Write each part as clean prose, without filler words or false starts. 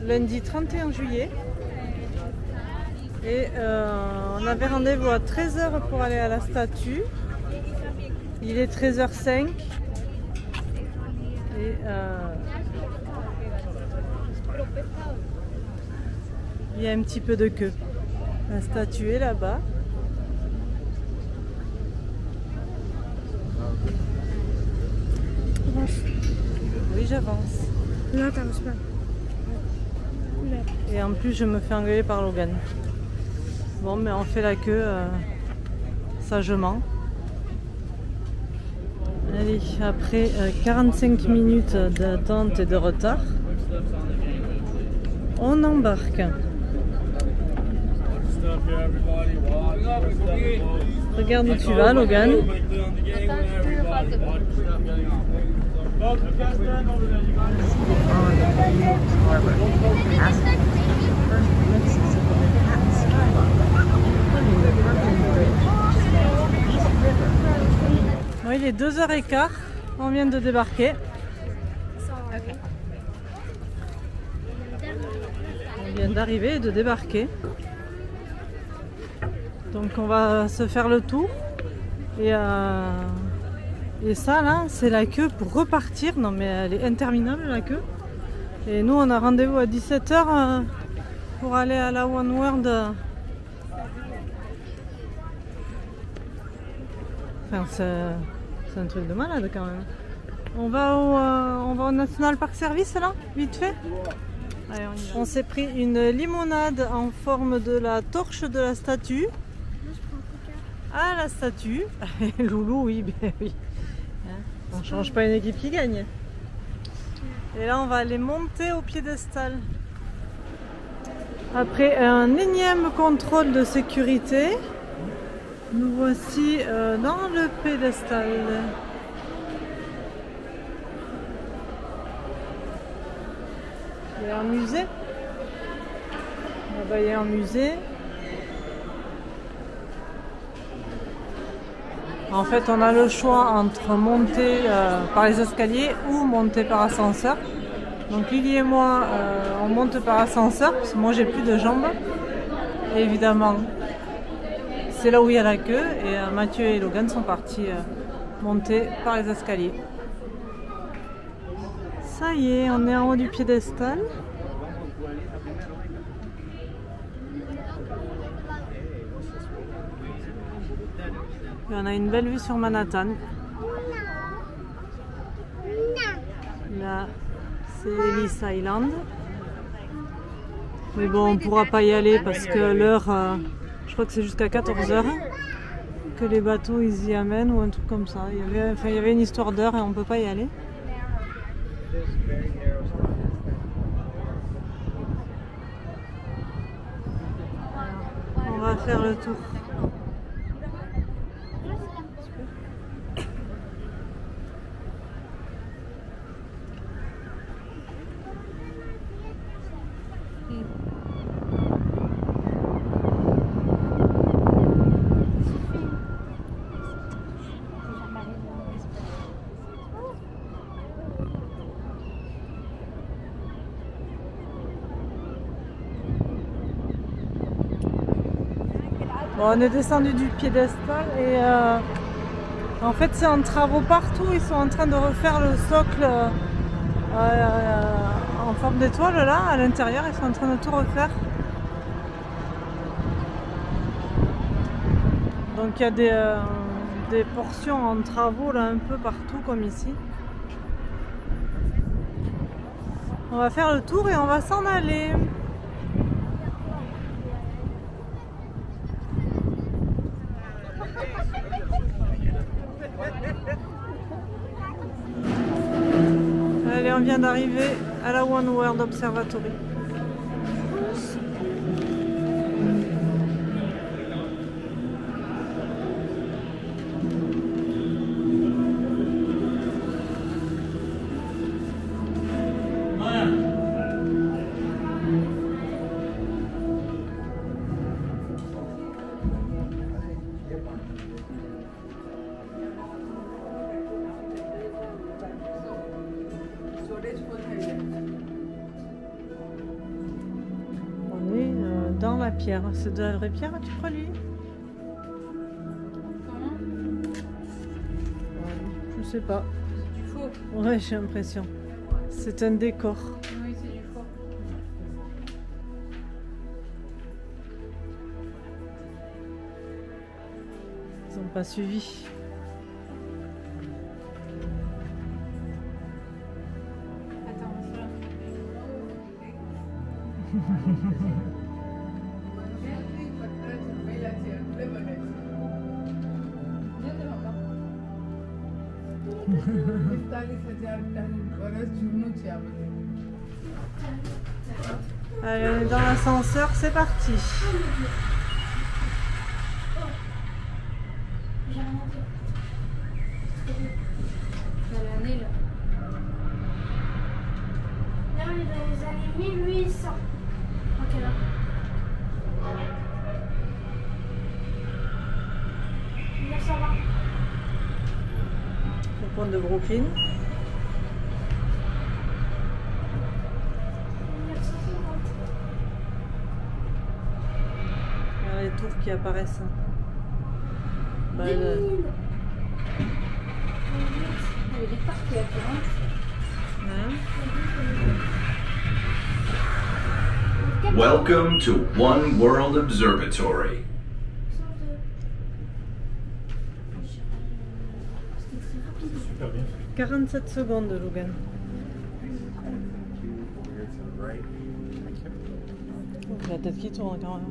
lundi 31 juillet. Et on avait rendez-vous à 13 h pour aller à la statue. Il est 13 h 05. Et il y a un petit peu de queue. La statue est là-bas. Oui, j'avance. Non, t'avances pas. Et en plus, je me fais engueuler par Logan. Bon, mais on fait la queue sagement. Allez, après 45 minutes d'attente et de retard, on embarque. Regarde où tu vas, Logan. Oui, il est 2 h 15, on vient de débarquer. On vient d'arriver et de débarquer. Donc on va se faire le tour. Et ça là, c'est la queue pour repartir. Non mais elle est interminable la queue. Et nous on a rendez-vous à 17 h pour aller à la One World. Enfin c'est un truc de malade quand même. On va au National Park Service là, vite fait. Allez, on s'est pris une limonade en forme de la torche de la statue. Ah, la statue. Loulou, oui, ben oui. On ne change pas une équipe qui gagne. Et là, on va aller monter au piédestal. Après un énième contrôle de sécurité, nous voici dans le piédestal. Il y a un musée. Là-bas, il y a un musée. En fait, on a le choix entre monter par les escaliers ou monter par ascenseur. Donc Lily et moi, on monte par ascenseur parce que moi j'ai plus de jambes. Et évidemment, c'est là où il y a la queue. Et Mathieu et Logan sont partis monter par les escaliers. Ça y est, on est en haut du piédestal. Et on a une belle vue sur Manhattan. Là, c'est Ellis Island. Mais bon, on ne pourra pas y aller parce que l'heure, je crois que c'est jusqu'à 14 h que les bateaux ils y amènent ou un truc comme ça. Il y avait une histoire d'heure et on ne peut pas y aller. On va faire le tour. Bon, on est descendu du piédestal et en fait c'est en travaux partout. Ils sont en train de refaire le socle en forme d'étoile là à l'intérieur. Ils sont en train de tout refaire. Donc il y a des portions en travaux là un peu partout comme ici. On va faire le tour et on va s'en aller. Allez, on vient d'arriver à la One World Observatory. la pierre. C'est de la vraie pierre, tu crois, lui? Comment? Je sais pas. C'est du faux. Ouais, j'ai l'impression. C'est un décor. Oui, c'est du faux. Ils n'ont pas suivi. Attends, on se l'a. Allez, on est dans l'ascenseur, c'est parti. L'année là. Là, on est dans les années 1800. Ok, là. 1920. Le pont de Brooklyn. 1950. Regarde les tours qui apparaissent. Bah, 2000. Il y a des parcs qui apparaissent. Welcome to One World Observatory. 47 secondes, Logan. Oh, la tête qui tourne quand même.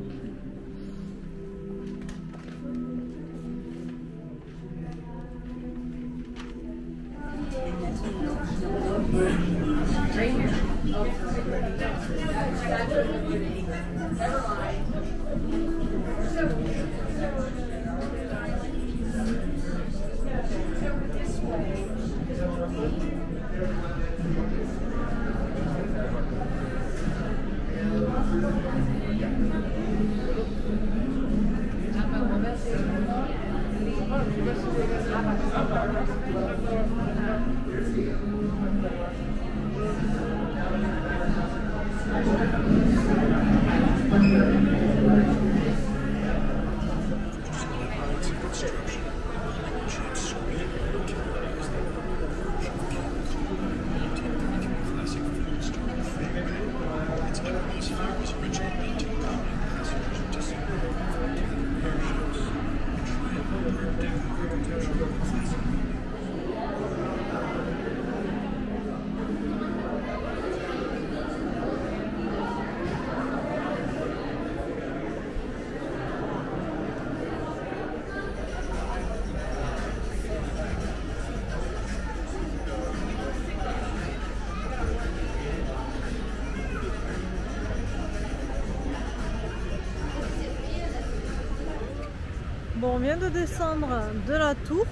Bon, on vient de descendre de la tour.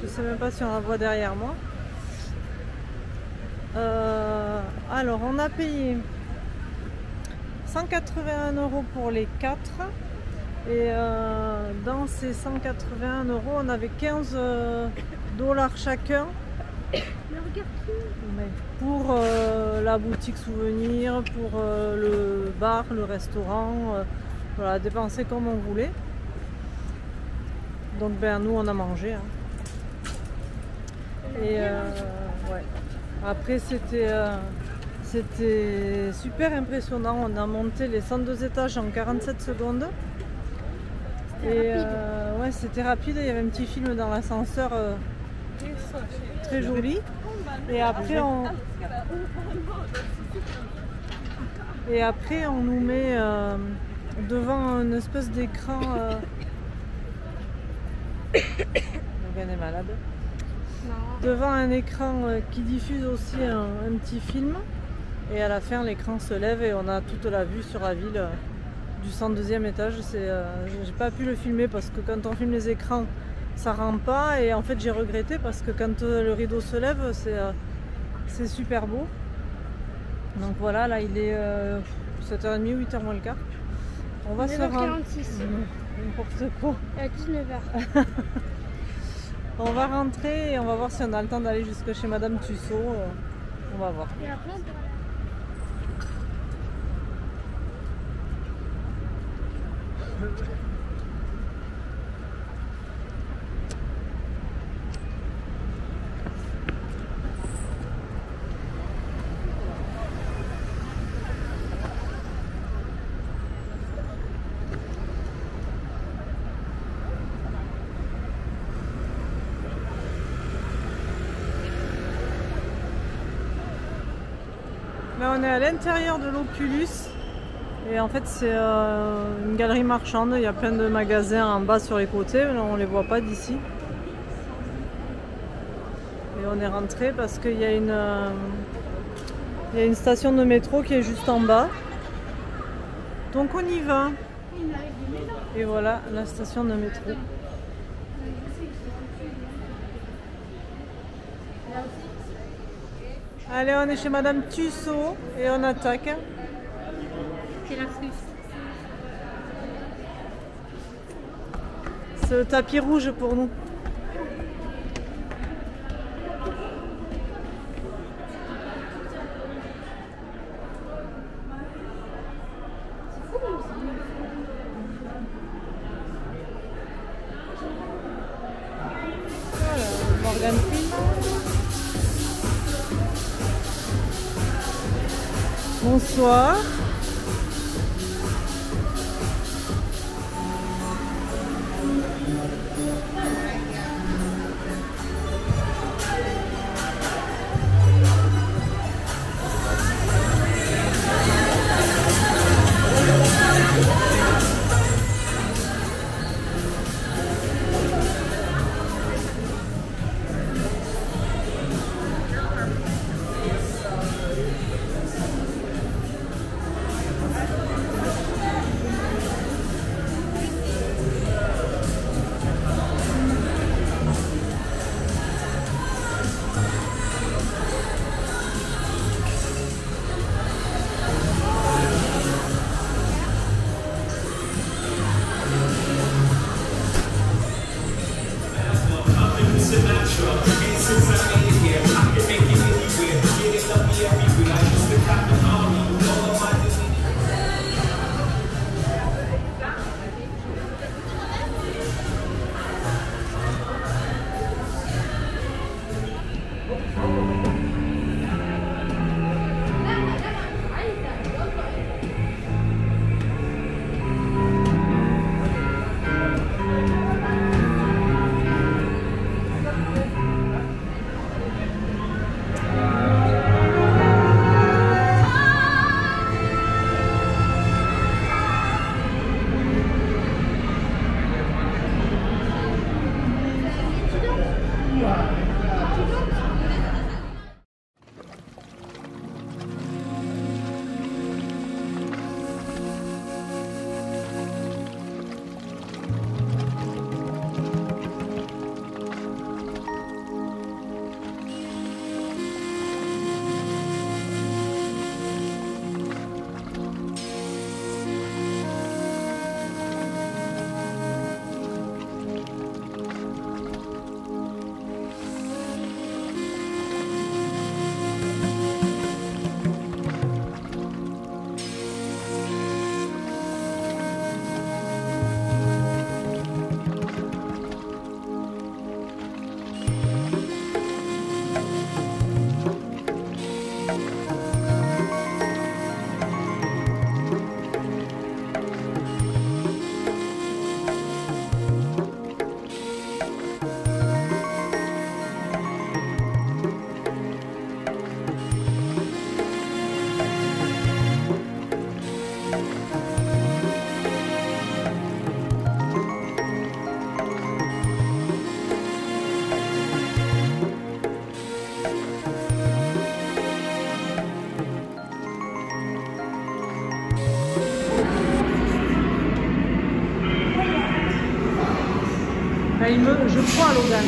Je sais même pas si on la voit derrière moi. Alors, on a payé 181 € pour les 4. Et dans ces 181 €, on avait 15 $ chacun. Pour la boutique souvenir, pour le bar, le restaurant. Voilà, dépenser comme on voulait. Donc ben nous on a mangé. Hein. Et ouais. Après c'était super impressionnant. On a monté les 102 étages en 47 secondes. Et ouais, c'était rapide. Il y avait un petit film dans l'ascenseur très joli. Et après on nous met devant une espèce d'écran. Logan est malade. Non. Devant un écran qui diffuse aussi un petit film. Et à la fin, l'écran se lève et on a toute la vue sur la ville du 102e étage. J'ai pas pu le filmer parce que quand on filme les écrans, ça rend pas. Et en fait, j'ai regretté parce que quand le rideau se lève, c'est super beau. Donc voilà, là il est 7h30 ou 8h moins le quart. On va se rendre. 9h46. N'importe quoi. À 19h. On va rentrer et on va voir si on a le temps d'aller jusque chez Madame Tussaud. On va voir. Et après, on peut aller. Là on est à l'intérieur de l'Oculus et en fait c'est une galerie marchande, il y a plein de magasins en bas sur les côtés, mais on ne les voit pas d'ici. Et on est rentré parce qu'il y a une station de métro qui est juste en bas. Donc on y va. Et voilà la station de métro. Allez, on est chez Madame Tussaud et on attaque. C'est la fruste. C'est le tapis rouge pour nous. Voilà, Morgan Freeman. Bonsoir. Je crois à Logan.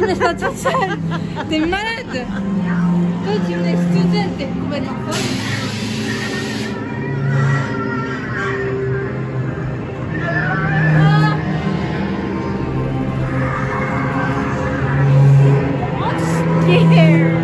me laisses pas toute seule. T'es malade. Toi, tu me laisses toute seule, t'es complètement folle. I'm scared.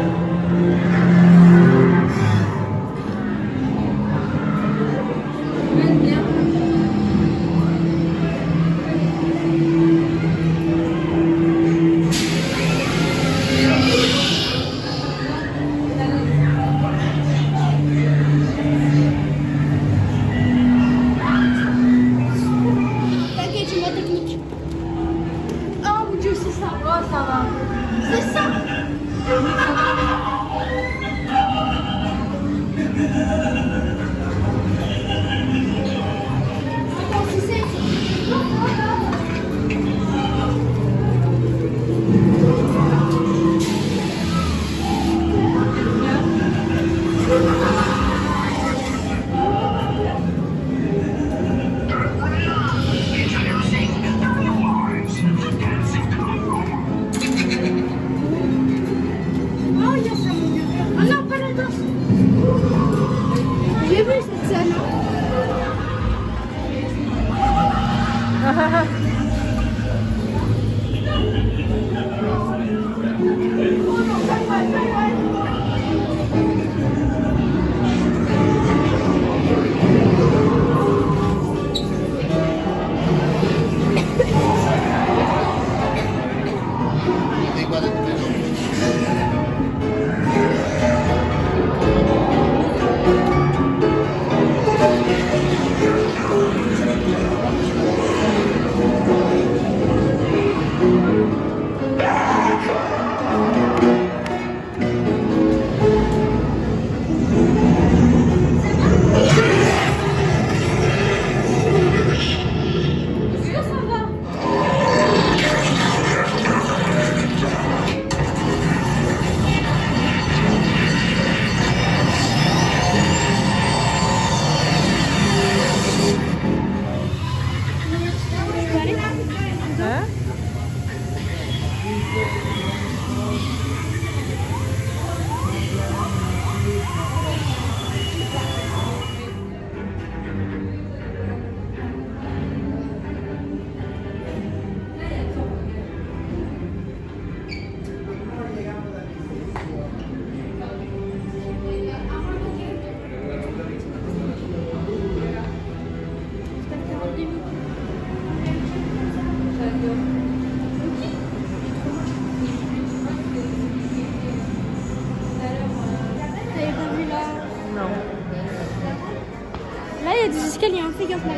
Là, il y a des escaliers, fais gaffe là.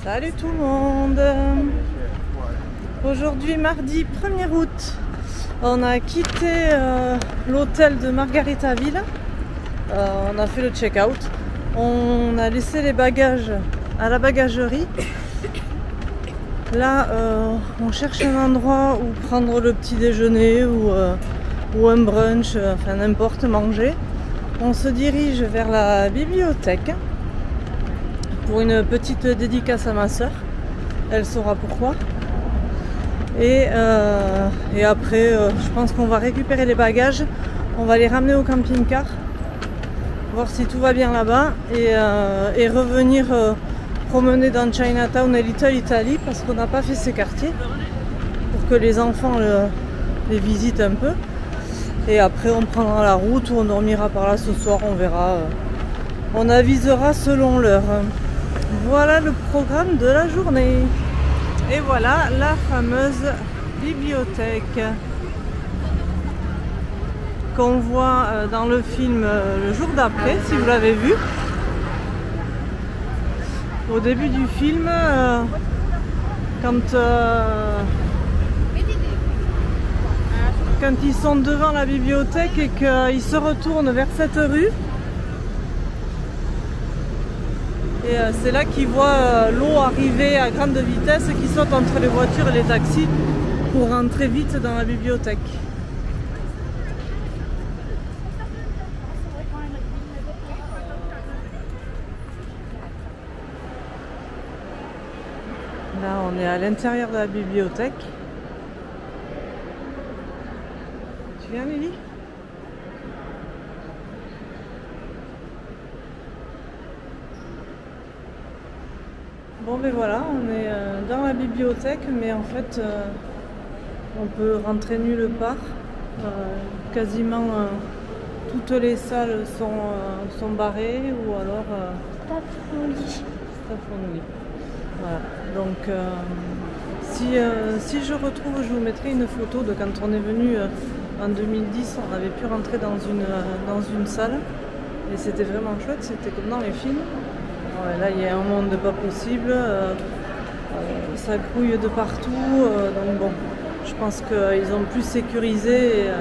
Salut tout le monde. Aujourd'hui mardi 1er août, on a quitté l'hôtel de Margaritaville. On a fait le check-out. On a laissé les bagages à la bagagerie Là, on cherche un endroit où prendre le petit déjeuner ou un brunch, enfin n'importe, manger. On se dirige vers la bibliothèque pour une petite dédicace à ma soeur. Elle saura pourquoi. Et après, je pense qu'on va récupérer les bagages. On va les ramener au camping-car, voir si tout va bien là-bas et revenir promener dans Chinatown et Little Italy parce qu'on n'a pas fait ces quartiers pour que les enfants les visitent un peu. Et après on prendra la route ou on dormira par là ce soir, on verra. On avisera selon l'heure. Voilà le programme de la journée. Et voilà la fameuse bibliothèque qu'on voit dans le film Le jour d'après, si vous l'avez vu. Au début du film, quand ils sont devant la bibliothèque et qu'ils se retournent vers cette rue, et c'est là qu'ils voient l'eau arriver à grande vitesse et qu'ils sautent entre les voitures et les taxis pour rentrer vite dans la bibliothèque. Là, on est à l'intérieur de la bibliothèque. Tu viens, Lily? Bon, ben voilà, on est dans la bibliothèque, mais en fait, on peut rentrer nulle part. Quasiment toutes les salles sont barrées ou alors Staff only. staff only. Voilà, donc si je retrouve, je vous mettrai une photo de quand on est venu en 2010, on avait pu rentrer dans une salle et c'était vraiment chouette, c'était comme dans les films. Ouais, là il y a un monde pas possible, ça grouille de partout, donc bon, je pense qu'ils ont plus sécurisé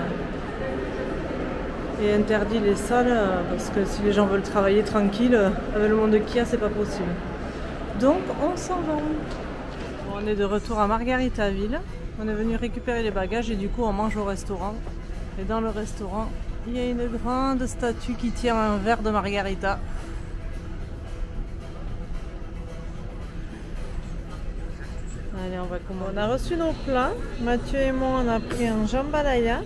et interdit les salles parce que si les gens veulent travailler tranquille, avec le monde qu'il y a, c'est pas possible. Donc on s'en va. On est de retour à Margaritaville. On est venu récupérer les bagages et du coup on mange au restaurant. Et dans le restaurant, il y a une grande statue qui tient un verre de margarita. Allez, on va commander. On a reçu nos plats. Mathieu et moi, on a pris un jambalaya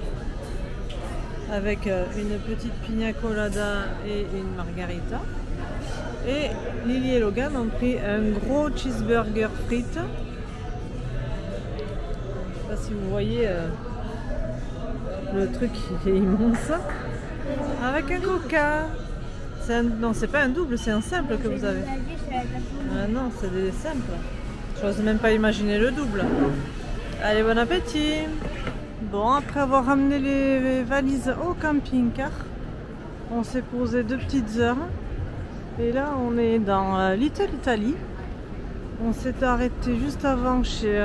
avec une petite pina colada et une margarita. Et Lily et Logan ont pris un gros cheeseburger frites. Je sais pas si vous voyez le truc, il est immense. Avec un coca. Non, c'est pas un double, c'est un simple que vous avez. Ah non, c'est des simples. J'ose même pas imaginer le double. Allez, bon appétit. Bon, après avoir ramené les valises au camping-car, on s'est posé 2 petites heures. Et là, on est dans Little Italy. On s'est arrêté juste avant chez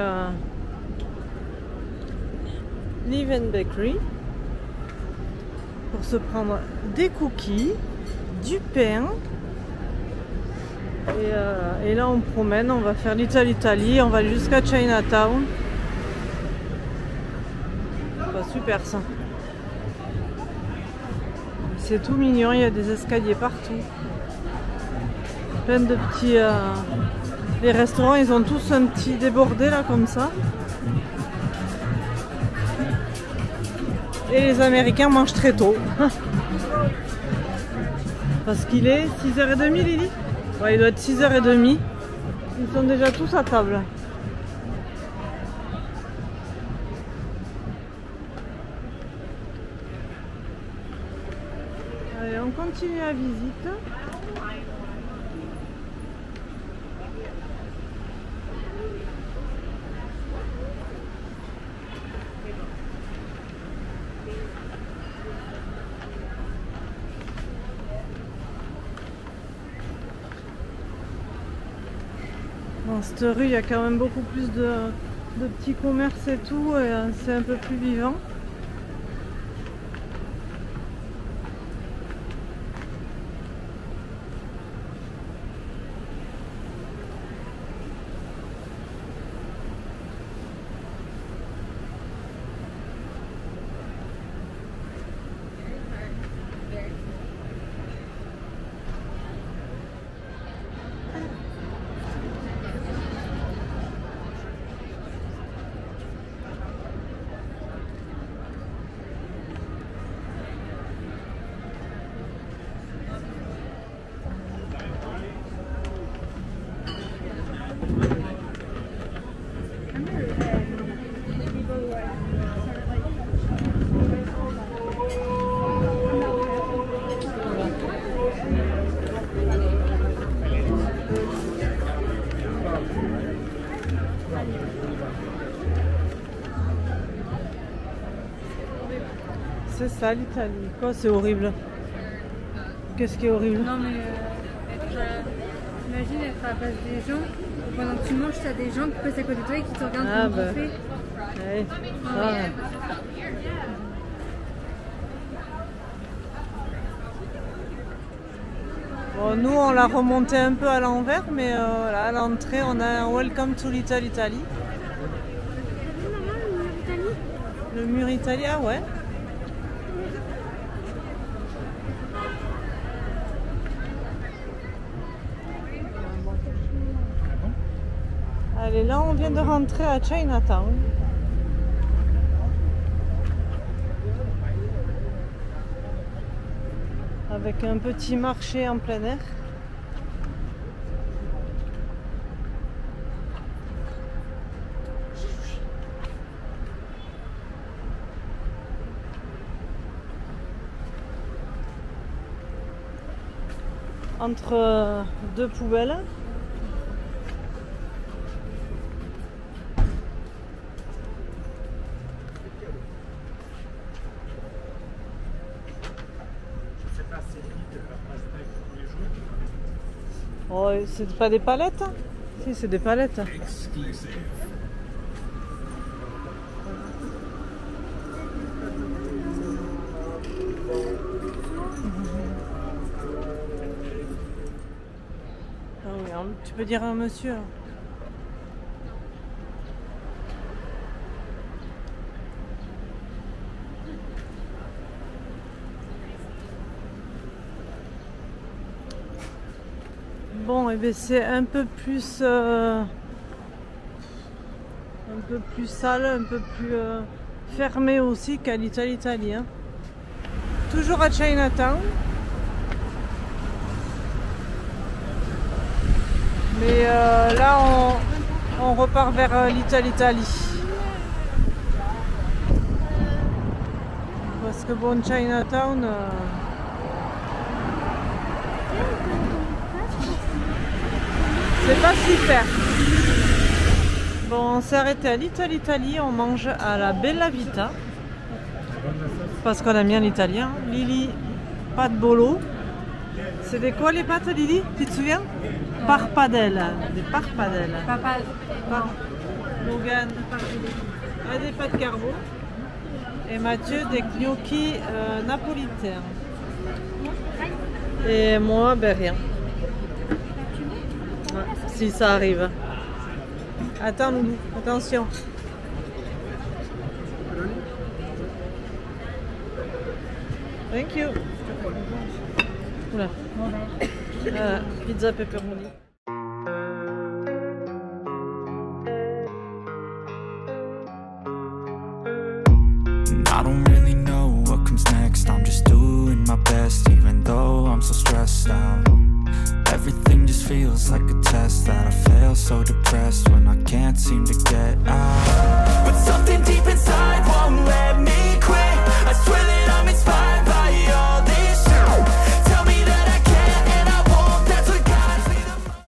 Live and Bakery pour se prendre des cookies, du pain. Et là, on promène, on va faire Little Italy, on va aller jusqu'à Chinatown. Bah, super ça. C'est tout mignon, il y a des escaliers partout. Plein de petits... Les restaurants, ils ont tous un petit débordé là, comme ça. Et les Américains mangent très tôt. Parce qu'il est 6h30, Lily? Ouais, il doit être 6h30. Ils sont déjà tous à table. Allez, on continue la visite. Dans cette rue, il y a quand même beaucoup plus de petits commerces et tout, et c'est un peu plus vivant. c'est ça l'Italie. Quoi, c'est horrible? Qu'est-ce qui est horrible? Non mais imagine être à la place des gens, pendant que tu manges, t'as des gens qui passent à côté de toi et qui te regardent Ah comme bah. bouffer. Ouais. Ah. Bon, nous on l'a remonté un peu à l'envers, mais voilà, à l'entrée on a un Welcome to Little Italy. Le mur italien, ouais. Allez, là on vient de rentrer à Chinatown. Avec un petit marché en plein air. Entre deux poubelles. Oh, c'est pas des palettes? Si, c'est des palettes. Ah oui, hein, tu peux dire à un monsieur. Bon, et bien c'est un peu plus sale, un peu plus fermé aussi qu'à l'Italie. Hein. Toujours à Chinatown. Mais là on repart vers l'Italie. Parce que bon, Chinatown... c'est pas super. Bon, on s'est arrêté à Little Italy, on mange à la Bella Vita. Parce qu'on aime bien l'italien. Lily, pâte bolo. C'est des quoi les pâtes, Lily? Tu te souviens? Parpadelle. Des parpadelles. Papa, Logan, des pâtes carbo. Et Mathieu, des gnocchi napolitains. Et moi, ben rien. Si ça arrive. Attends, Loulou, attention. Thank you. Oula. Pizza pepperoni. I don't really know what comes next. I'm just doing my best, even though I'm so stressed out. Everything just feels like a test that I fail, so depressed when